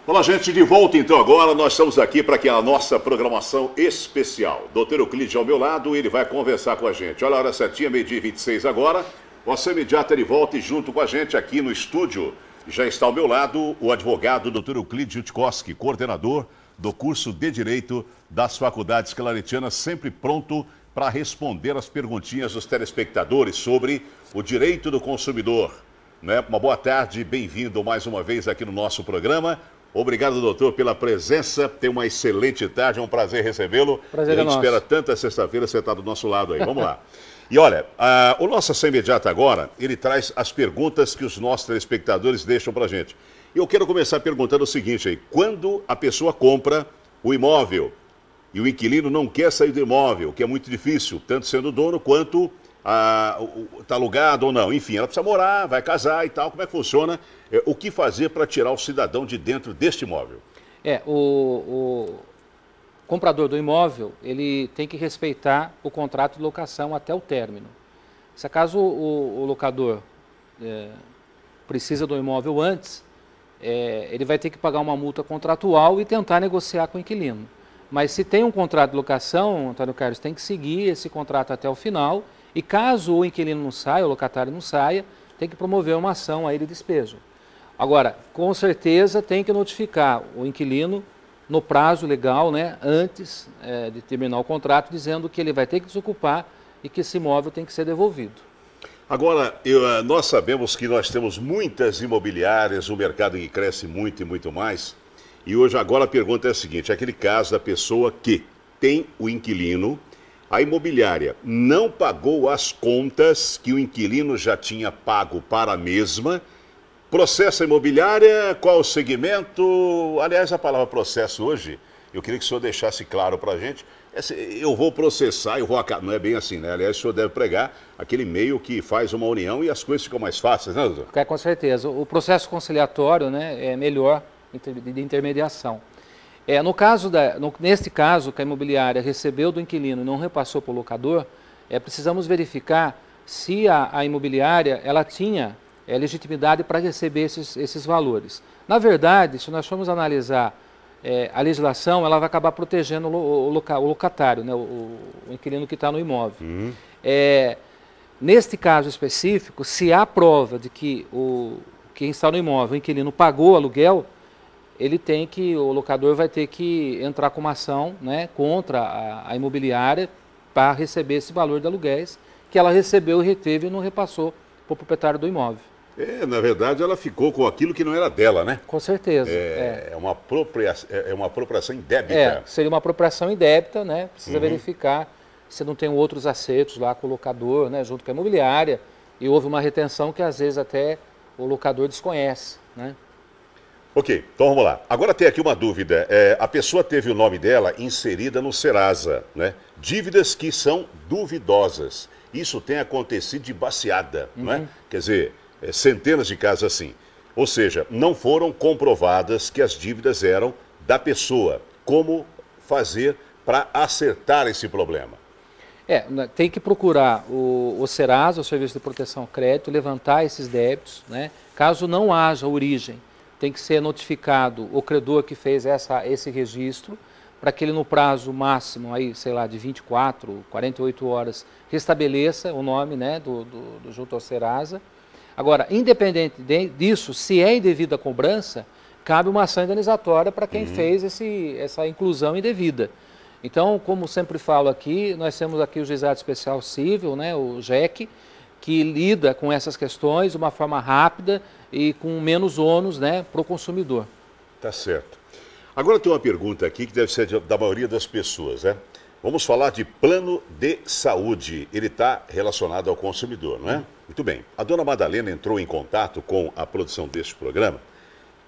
Olá, gente, de volta então agora. Nós estamos aqui para que a nossa programação especial. Doutor Euclides ao meu lado, ele vai conversar com a gente. Olha a hora certinha, 12h26 agora. Você imediata de volta e junto com a gente aqui no estúdio. Já está ao meu lado o advogado Dr. Euclides Jutkowski, coordenador do curso de Direito das Faculdades Claretianas, sempre pronto para responder as perguntinhas dos telespectadores sobre o direito do consumidor. Né? Uma boa tarde, bem-vindo mais uma vez aqui no nosso programa. Obrigado, doutor, pela presença. Tenha uma excelente tarde, é um prazer recebê-lo. Prazer é nosso. A gente espera tanta sexta-feira você estar do nosso lado aí. Vamos lá. E olha, o nosso Ação Imediata agora, ele traz as perguntas que os nossos telespectadores deixam para a gente. Eu quero começar perguntando o seguinte aí. Quando a pessoa compra o imóvel e o inquilino não quer sair do imóvel, que é muito difícil, tanto sendo dono quanto está alugado ou não. Enfim, ela precisa morar, vai casar e tal. Como é que funciona? O que fazer para tirar o cidadão de dentro deste imóvel? O comprador do imóvel, ele tem que respeitar o contrato de locação até o término. Se acaso o locador precisa do imóvel antes, ele vai ter que pagar uma multa contratual e tentar negociar com o inquilino. Mas se tem um contrato de locação, Antônio Carlos, tem que seguir esse contrato até o final. E caso o inquilino não saia, o locatário não saia, tem que promover uma ação aí de despejo. Agora, com certeza tem que notificar o inquilino no prazo legal, né, antes de terminar o contrato, dizendo que ele vai ter que desocupar e que esse imóvel tem que ser devolvido. Agora, nós sabemos que nós temos muitas imobiliárias, um mercado que cresce muito e muito mais. E hoje agora a pergunta é a seguinte, é aquele caso da pessoa que tem o inquilino, a imobiliária não pagou as contas que o inquilino já tinha pago para a mesma, processa a imobiliária, qual o segmento? Aliás, a palavra processo hoje, eu queria que o senhor deixasse claro para a gente, eu vou processar, não é bem assim, né? Aliás, o senhor deve pregar aquele meio que faz uma união e as coisas ficam mais fáceis, né, doutor? Com certeza. O processo conciliatório, né, é melhor de intermediação. Neste caso, que a imobiliária recebeu do inquilino e não repassou para o locador, precisamos verificar se a imobiliária ela tinha legitimidade para receber esses valores. Na verdade, se nós formos analisar a legislação, ela vai acabar protegendo o locatário, né, o inquilino que está no imóvel. Neste caso específico, se há prova de que quem está no imóvel, o inquilino pagou o aluguel, o locador vai ter que entrar com uma ação, né, contra a imobiliária para receber esse valor de aluguéis que ela recebeu e reteve e não repassou para o proprietário do imóvel. Na verdade, ela ficou com aquilo que não era dela, né? Com certeza. É uma apropriação indébita. Seria uma apropriação indébita, né? Precisa verificar se não tem outros acertos lá com o locador, né, junto com a imobiliária, e houve uma retenção que às vezes até o locador desconhece, né? Ok, então vamos lá. Agora tem aqui uma dúvida. A pessoa teve o nome dela inserida no Serasa, né? Dívidas que são duvidosas. Isso tem acontecido de baseada, não é? Quer dizer, centenas de casos assim. Ou seja, não foram comprovadas que as dívidas eram da pessoa. Como fazer para acertar esse problema? Tem que procurar o Serasa, o Serviço de Proteção ao Crédito, levantar esses débitos, né? Caso não haja origem, tem que ser notificado o credor que fez esse registro, para que ele no prazo máximo, aí, sei lá, de 24, 48 horas, restabeleça o nome, né, do junto ao Serasa. Agora, independente disso, se é indevida a cobrança, cabe uma ação indenizatória para quem fez essa inclusão indevida. Então, como sempre falo aqui, nós temos aqui o Juizado Especial Civil, né, o JEC, que lida com essas questões de uma forma rápida e com menos ônus, né, para o consumidor. Tá certo. Agora tem uma pergunta aqui que deve ser da maioria das pessoas, né? Vamos falar de plano de saúde. Ele está relacionado ao consumidor, não é? Muito bem. A dona Madalena entrou em contato com a produção deste programa.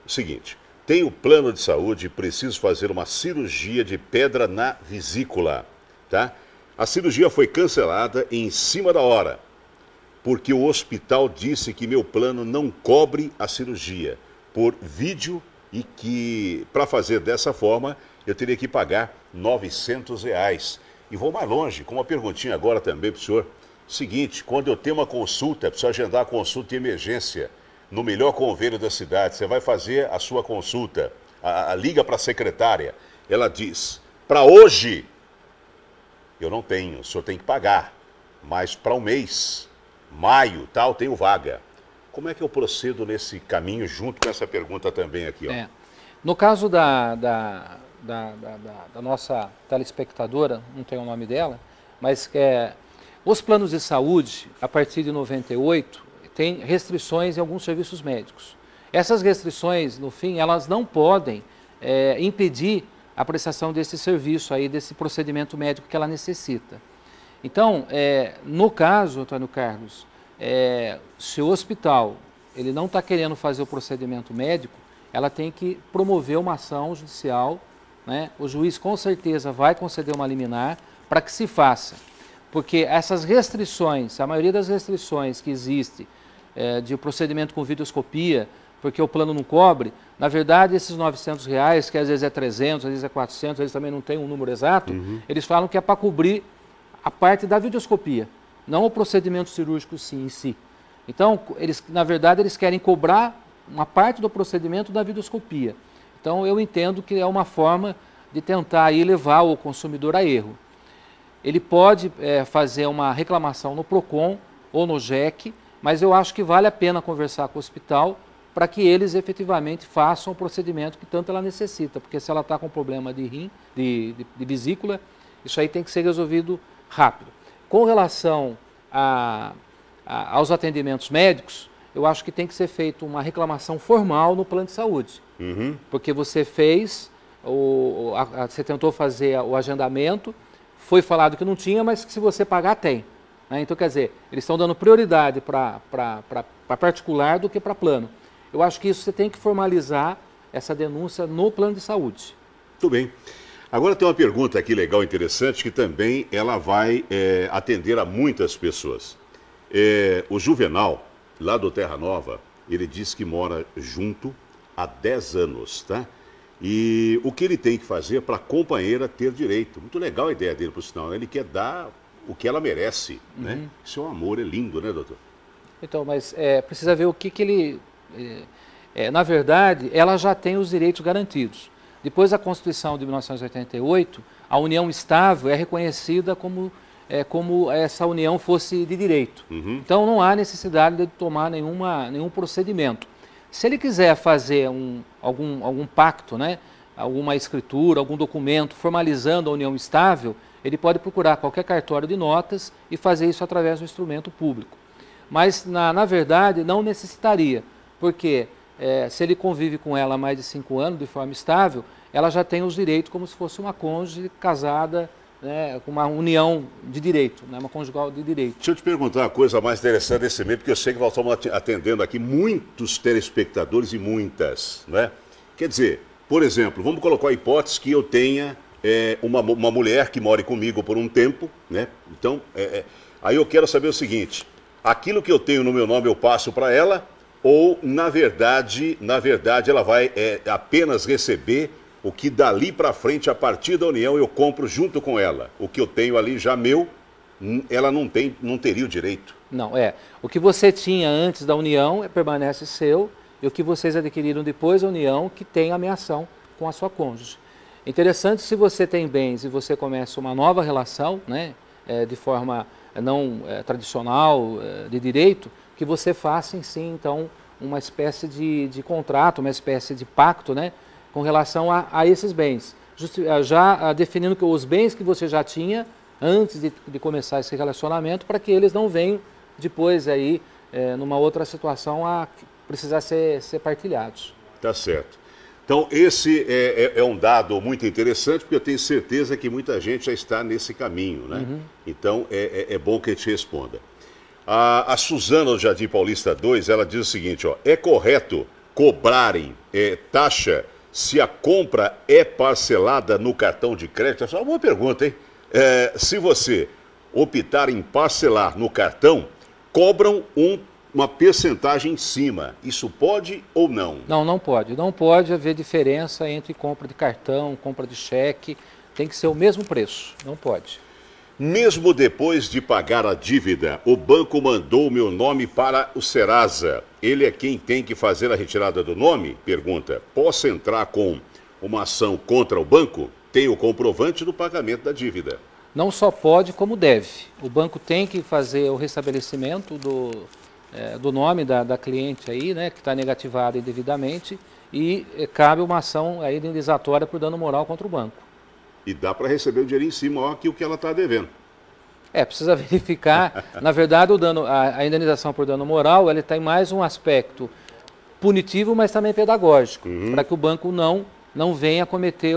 O seguinte, tenho plano de saúde e preciso fazer uma cirurgia de pedra na vesícula, tá? A cirurgia foi cancelada em cima da hora, porque o hospital disse que meu plano não cobre a cirurgia por vídeo e que, para fazer dessa forma, eu teria que pagar R$900. E vou mais longe, com uma perguntinha agora também para o senhor. Seguinte, quando eu tenho uma consulta, preciso agendar a consulta de emergência no melhor convênio da cidade, você vai fazer a sua consulta. liga para a secretária, ela diz, para hoje, eu não tenho, o senhor tem que pagar, mas para o mês, maio, tal, tenho vaga. Como é que eu procedo nesse caminho, junto com essa pergunta também aqui? Ó? No caso da nossa telespectadora, não tenho o nome dela, mas os planos de saúde, a partir de 98, tem restrições em alguns serviços médicos. Essas restrições, no fim, elas não podem impedir a prestação desse serviço aí, desse procedimento médico que ela necessita. Então, no caso, Antônio Carlos, se o hospital ele não está querendo fazer o procedimento médico, ela tem que promover uma ação judicial, né? O juiz com certeza vai conceder uma liminar para que se faça. Porque essas restrições, a maioria das restrições que existe de procedimento com videoscopia, porque o plano não cobre, na verdade esses R$900, que às vezes é 300, às vezes é 400, às vezes também não tem um número exato, eles falam que é para cobrir a parte da videoscopia, não o procedimento cirúrgico em si. Então, na verdade, eles querem cobrar uma parte do procedimento da videoscopia. Então, eu entendo que é uma forma de tentar aí levar o consumidor a erro. Ele pode fazer uma reclamação no PROCON ou no JEC, mas eu acho que vale a pena conversar com o hospital para que eles efetivamente façam o procedimento que tanto ela necessita, porque se ela está com problema de rim, de vesícula, isso aí tem que ser resolvido rápido. Com relação aos atendimentos médicos, eu acho que tem que ser feita uma reclamação formal no plano de saúde, porque você você tentou fazer o agendamento, foi falado que não tinha, mas que se você pagar, tem. Né? Então, quer dizer, eles estão dando prioridade para particular do que para plano. Eu acho que isso você tem que formalizar essa denúncia no plano de saúde. Muito bem. Agora tem uma pergunta aqui legal, interessante, que também ela vai atender a muitas pessoas. O Juvenal, lá do Terra Nova, ele diz que mora junto há 10 anos, tá? E o que ele tem que fazer para a companheira ter direito? Muito legal a ideia dele, por sinal. Ele quer dar o que ela merece, né? Isso é um amor, é lindo, né, doutor? Então, mas precisa ver o que ele... na verdade, ela já tem os direitos garantidos. Depois da Constituição de 1988, a união estável é reconhecida como essa união fosse de direito. Então, não há necessidade de tomar nenhum procedimento. Se ele quiser fazer algum pacto, né, alguma escritura, algum documento formalizando a união estável, ele pode procurar qualquer cartório de notas e fazer isso através do instrumento público. Mas, na verdade, não necessitaria, porque se ele convive com ela há mais de 5 anos de forma estável, ela já tem os direitos como se fosse uma cônjuge casada, né, com uma união de direito, né, uma conjugal de direito. Deixa eu te perguntar uma coisa mais interessante desse meio, porque eu sei que nós estamos atendendo aqui muitos telespectadores e muitas, né? Quer dizer, por exemplo, vamos colocar a hipótese que eu tenha uma mulher que more comigo por um tempo, né? Então, aí eu quero saber o seguinte, aquilo que eu tenho no meu nome eu passo para ela, ou, na verdade, ela vai apenas receber o que dali para frente, a partir da união, eu compro junto com ela. O que eu tenho ali já meu, ela não teria o direito. Não, o que você tinha antes da união permanece seu, e o que vocês adquiriram depois da união, que tem ameação com a sua cônjuge. Interessante, se você tem bens e você começa uma nova relação, né, de forma não tradicional, de direito, que você faça, sim, então, uma espécie de contrato, uma espécie de pacto, né, com relação a esses bens. Já definindo que os bens que você já tinha antes de começar esse relacionamento, para que eles não venham depois aí, numa outra situação, a precisar ser partilhados. Tá certo. Então, esse é um dado muito interessante, porque eu tenho certeza que muita gente já está nesse caminho, né? Então, é bom que a gente responda. A Suzana, do Jardim Paulista 2, ela diz o seguinte, ó, é correto cobrarem taxa se a compra é parcelada no cartão de crédito? É só uma boa pergunta, hein? Se você optar em parcelar no cartão, cobram uma percentagem em cima. Isso pode ou não? Não, não pode. Não pode haver diferença entre compra de cartão, compra de cheque. Tem que ser o mesmo preço. Não pode. Mesmo depois de pagar a dívida, o banco mandou o meu nome para o Serasa. Ele é quem tem que fazer a retirada do nome? Pergunta. Posso entrar com uma ação contra o banco, tem o comprovante do pagamento da dívida. Não só pode, como deve. O banco tem que fazer o restabelecimento do nome da cliente aí, né, que está negativada indevidamente, e cabe uma ação aí indenizatória por dano moral contra o banco. E dá para receber o dinheiro em cima, ó, que o que ela está devendo. Precisa verificar. Na verdade, a indenização por dano moral, ele tem mais um aspecto punitivo, mas também pedagógico, para que o banco não venha cometer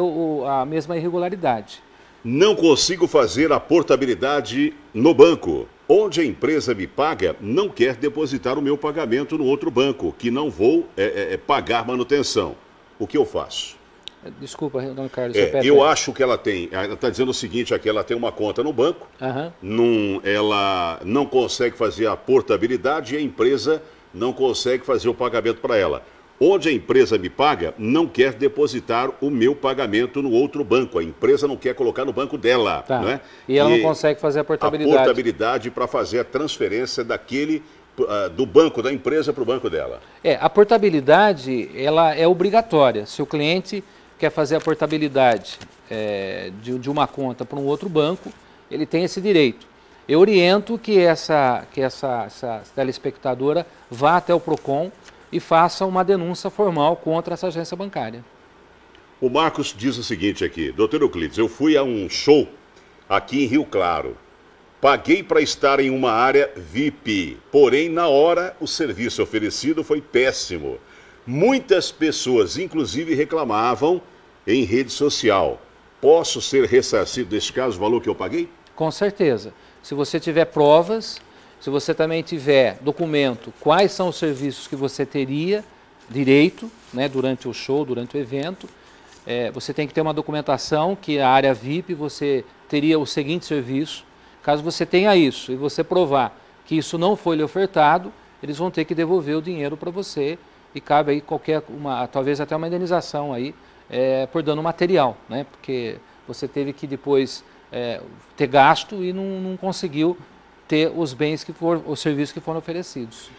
a mesma irregularidade. Não consigo fazer a portabilidade no banco. Onde a empresa me paga, não quer depositar o meu pagamento no outro banco, que não vou pagar manutenção. O que eu faço? Desculpa, Dona Carlos. Eu acho que ela está dizendo o seguinte, aqui ela tem uma conta no banco, ela não consegue fazer a portabilidade e a empresa não consegue fazer o pagamento para ela. Onde a empresa me paga, não quer depositar o meu pagamento no outro banco. A empresa não quer colocar no banco dela. Tá. Né? E ela não consegue fazer a portabilidade. A portabilidade para fazer a transferência do banco da empresa para o banco dela. A portabilidade, ela é obrigatória. Se o cliente quer fazer a portabilidade de uma conta para um outro banco, ele tem esse direito. Eu oriento que essa telespectadora vá até o PROCON e faça uma denúncia formal contra essa agência bancária. O Marcos diz o seguinte aqui: Dr. Euclides, eu fui a um show aqui em Rio Claro. Paguei para estar em uma área VIP, porém na hora o serviço oferecido foi péssimo. Muitas pessoas, inclusive, reclamavam em rede social. Posso ser ressarcido neste caso o valor que eu paguei? Com certeza. Se você tiver provas, se você também tiver documento, quais são os serviços que você teria direito, né, durante o show, durante o evento, você tem que ter uma documentação que a área VIP você teria o seguinte serviço. Caso você tenha isso e você provar que isso não foi lhe ofertado, eles vão ter que devolver o dinheiro para você e cabe aí talvez até uma indenização aí por dano material, né, porque você teve que depois ter gasto e não conseguiu ter os bens os serviços que foram oferecidos.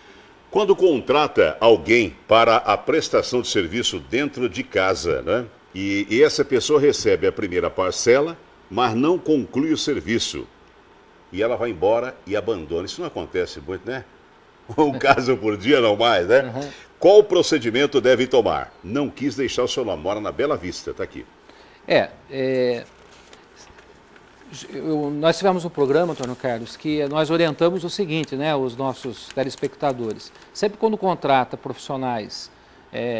Quando contrata alguém para a prestação de serviço dentro de casa, né? E essa pessoa recebe a primeira parcela, mas não conclui o serviço. E ela vai embora e abandona. Isso não acontece muito, né? Um caso por dia, não mais, né? Qual procedimento deve tomar? Não quis deixar o seu nome, mora na Bela Vista, está aqui. Nós tivemos um programa, Antônio Carlos, que nós orientamos o seguinte, né, os nossos telespectadores. Sempre quando contrata profissionais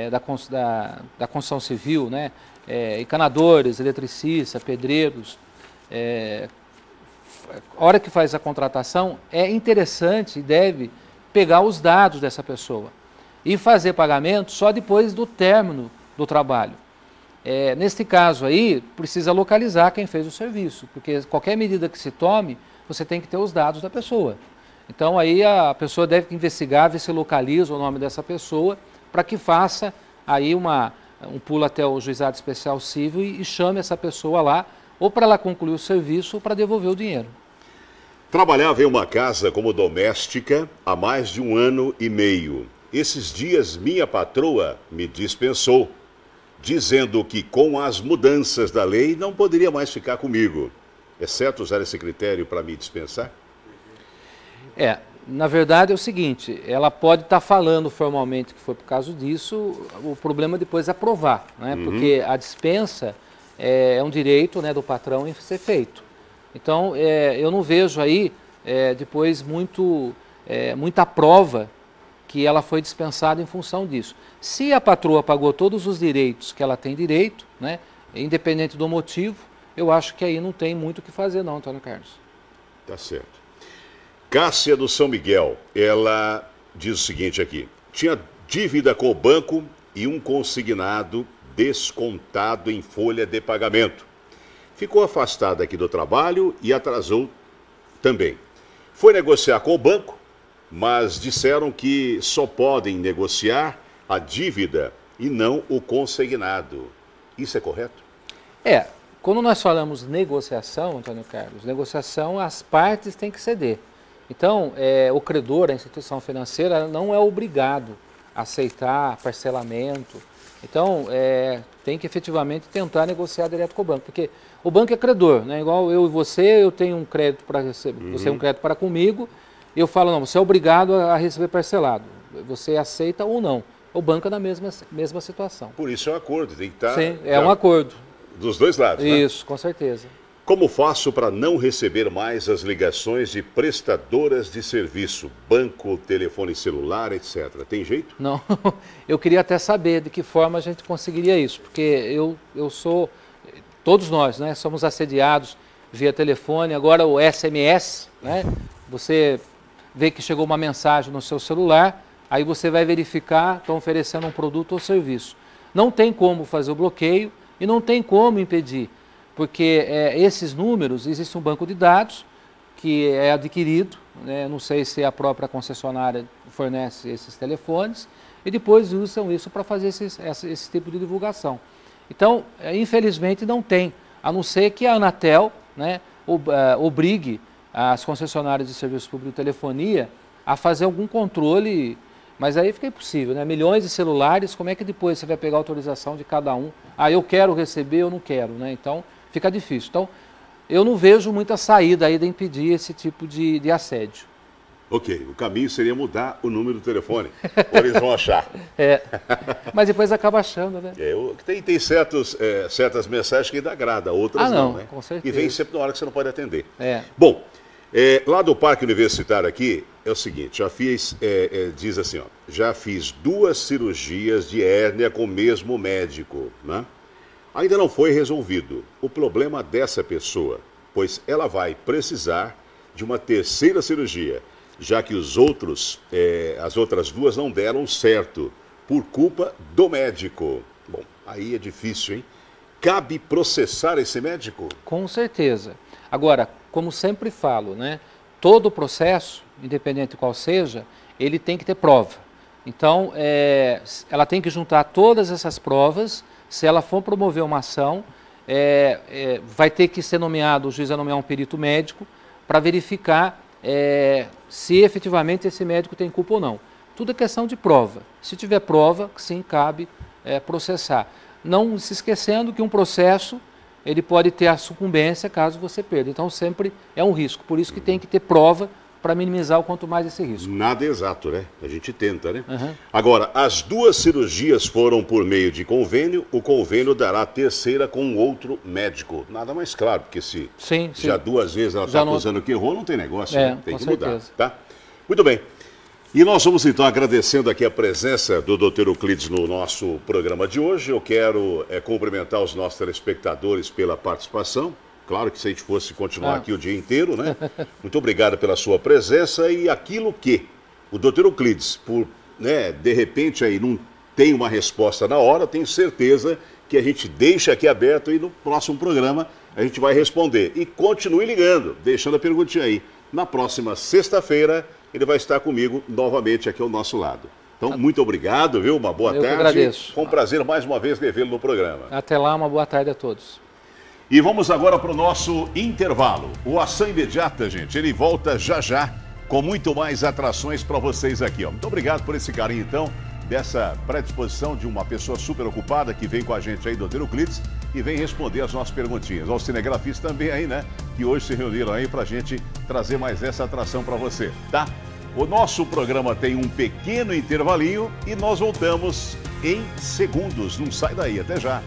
da construção civil, né, encanadores, eletricistas, pedreiros, a hora que faz a contratação, é interessante e deve pegar os dados dessa pessoa e fazer pagamento só depois do término do trabalho. Neste caso aí, precisa localizar quem fez o serviço, porque qualquer medida que se tome, você tem que ter os dados da pessoa. Então aí a pessoa deve investigar, ver se localiza o nome dessa pessoa, para que faça aí um pulo até o juizado especial civil e chame essa pessoa lá, ou para ela concluir o serviço ou para devolver o dinheiro. Trabalhava em uma casa como doméstica há mais de 1 ano e meio. Esses dias minha patroa me dispensou, dizendo que com as mudanças da lei não poderia mais ficar comigo. É certo usar esse critério para me dispensar? Na verdade é o seguinte, ela pode estar falando formalmente que foi por causa disso, o problema depois é provar, né? Porque a dispensa é um direito, né, do patrão em ser feito. Então eu não vejo aí depois muita prova que ela foi dispensada em função disso. Se a patroa pagou todos os direitos que ela tem direito, né, independente do motivo, eu acho que aí não tem muito o que fazer não, Antônio Carlos. Tá certo. Cássia do São Miguel, ela diz o seguinte aqui: tinha dívida com o banco e um consignado descontado em folha de pagamento. Ficou afastada aqui do trabalho e atrasou também. Foi negociar com o banco, mas disseram que só podem negociar a dívida e não o consignado. Isso é correto? Quando nós falamos negociação, Antônio Carlos, negociação, as partes têm que ceder. Então, o credor, a instituição financeira, não é obrigado a aceitar parcelamento Então, tem que efetivamente tentar negociar direto com o banco, porque o banco é credor, né? Igual eu e você, eu tenho um crédito para receber, você tem um crédito para comigo, eu falo, não, você é obrigado a receber parcelado, você aceita ou não. O banco é na mesma situação. Por isso é um acordo, tem que estar... Sim, é um acordo. Dos dois lados, né? Isso, com certeza. Como faço para não receber mais as ligações de prestadoras de serviço, banco, telefone celular, etc? Tem jeito? Não, eu queria até saber de que forma a gente conseguiria isso, porque eu sou, todos nós, né, somos assediados via telefone, agora o SMS, né, você vê que chegou uma mensagem no seu celular, aí você vai verificar, estão oferecendo um produto ou serviço. Não tem como fazer o bloqueio e não tem como impedir. Porque esses números, existe um banco de dados que é adquirido, né, não sei se a própria concessionária fornece esses telefones, e depois usam isso para fazer esse tipo de divulgação. Então, infelizmente não tem, a não ser que a Anatel, né, obrigue as concessionárias de serviço público de telefonia a fazer algum controle, mas aí fica impossível, né? Milhões de celulares, como é que depois você vai pegar a autorização de cada um? Ah, eu quero receber, eu não quero, né? Então, fica difícil. Então, eu não vejo muita saída aí de impedir esse tipo de assédio. Ok, o caminho seria mudar o número do telefone, ou eles vão achar. Mas depois acaba achando, né? Tem certas mensagens que ainda agrada, outras não, né? Com certeza. E vem sempre na hora que você não pode atender. Bom, lá do Parque Universitário aqui, é o seguinte, diz assim, ó, já fiz 2 cirurgias de hérnia com o mesmo médico, né? Ainda não foi resolvido o problema dessa pessoa, pois ela vai precisar de uma 3ª cirurgia, já que as outras 2 não deram certo, por culpa do médico. Bom, aí é difícil, hein? Cabe processar esse médico? Com certeza. Agora, como sempre falo, né? Todo processo, independente de qual seja, ele tem que ter prova. Então, ela tem que juntar todas essas provas. Se ela for promover uma ação, vai ter que ser nomeado, o juiz vai nomear um perito médico para verificar se efetivamente esse médico tem culpa ou não. Tudo é questão de prova. Se tiver prova, sim, cabe processar. Não se esquecendo que um processo, ele pode ter a sucumbência caso você perda. Então sempre é um risco. Por isso que tem que ter prova para minimizar o quanto mais esse risco. Nada exato, né? A gente tenta, né? Agora, as 2 cirurgias foram por meio de convênio, o convênio dará a 3ª com outro médico. Nada mais claro, porque se já 2 vezes ela está acusando que errou, não tem negócio, né? Tem que mudar, tá? Muito bem. E nós vamos então agradecendo aqui a presença do Dr. Euclides no nosso programa de hoje. Eu quero cumprimentar os nossos telespectadores pela participação. Claro que se a gente fosse continuar aqui o dia inteiro, né? Muito obrigado pela sua presença e aquilo que o Dr. Euclides, por, né, de repente aí não tem uma resposta na hora, tenho certeza que a gente deixa aqui aberto e no próximo programa a gente vai responder. E continue ligando, deixando a perguntinha aí. Na próxima sexta-feira ele vai estar comigo novamente aqui ao nosso lado. Então, muito obrigado, viu? Uma boa tarde. Eu agradeço. Foi um prazer mais uma vez revê-lo no programa. Até lá, uma boa tarde a todos. E vamos agora para o nosso intervalo. O Ação Imediata, gente, ele volta já já com muito mais atrações para vocês aqui, ó. Muito obrigado por esse carinho, então, dessa predisposição de uma pessoa super ocupada que vem com a gente aí, Dr. Euclides, e vem responder as nossas perguntinhas. Aos cinegrafistas também aí, né, que hoje se reuniram aí para a gente trazer mais essa atração para você, tá? O nosso programa tem um pequeno intervalinho e nós voltamos em segundos. Não sai daí, até já.